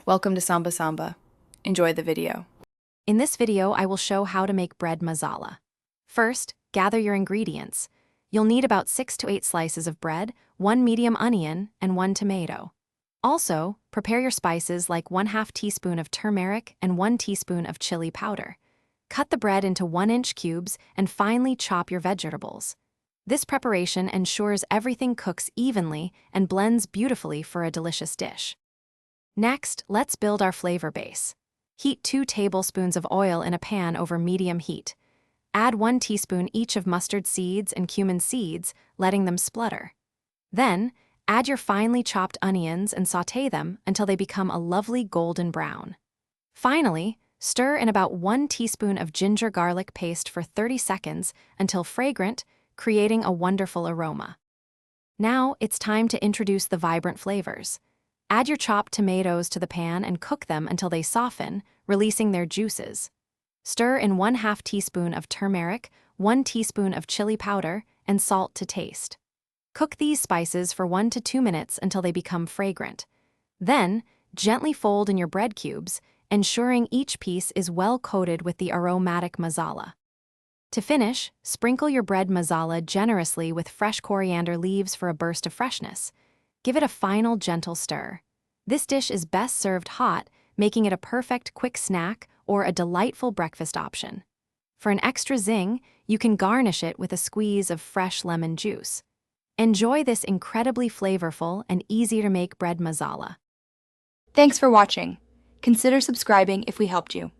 Welcome to Samba Samba. Enjoy the video. In this video, I will show how to make bread masala. First, gather your ingredients. You'll need about 6 to 8 slices of bread, 1 medium onion, and 1 tomato. Also, prepare your spices like 1/2 teaspoon of turmeric and 1 teaspoon of chili powder. Cut the bread into 1-inch cubes and finely chop your vegetables. This preparation ensures everything cooks evenly and blends beautifully for a delicious dish. Next, let's build our flavor base. Heat 2 tablespoons of oil in a pan over medium heat. Add 1 teaspoon each of mustard seeds and cumin seeds, letting them splutter. Then, add your finely chopped onions and sauté them until they become a lovely golden brown. Finally, stir in about 1 teaspoon of ginger garlic paste for 30 seconds until fragrant, creating a wonderful aroma. Now, it's time to introduce the vibrant flavors. Add your chopped tomatoes to the pan and cook them until they soften, releasing their juices. Stir in 1/2 teaspoon of turmeric, 1 teaspoon of chili powder, and salt to taste. Cook these spices for 1 to 2 minutes until they become fragrant. Then, gently fold in your bread cubes, ensuring each piece is well coated with the aromatic masala. To finish, sprinkle your bread masala generously with fresh coriander leaves for a burst of freshness. Give it a final gentle stir. This dish is best served hot, making it a perfect quick snack or a delightful breakfast option. For an extra zing, you can garnish it with a squeeze of fresh lemon juice. Enjoy this incredibly flavorful and easy-to-make bread masala. Thanks for watching. Consider subscribing if we helped you.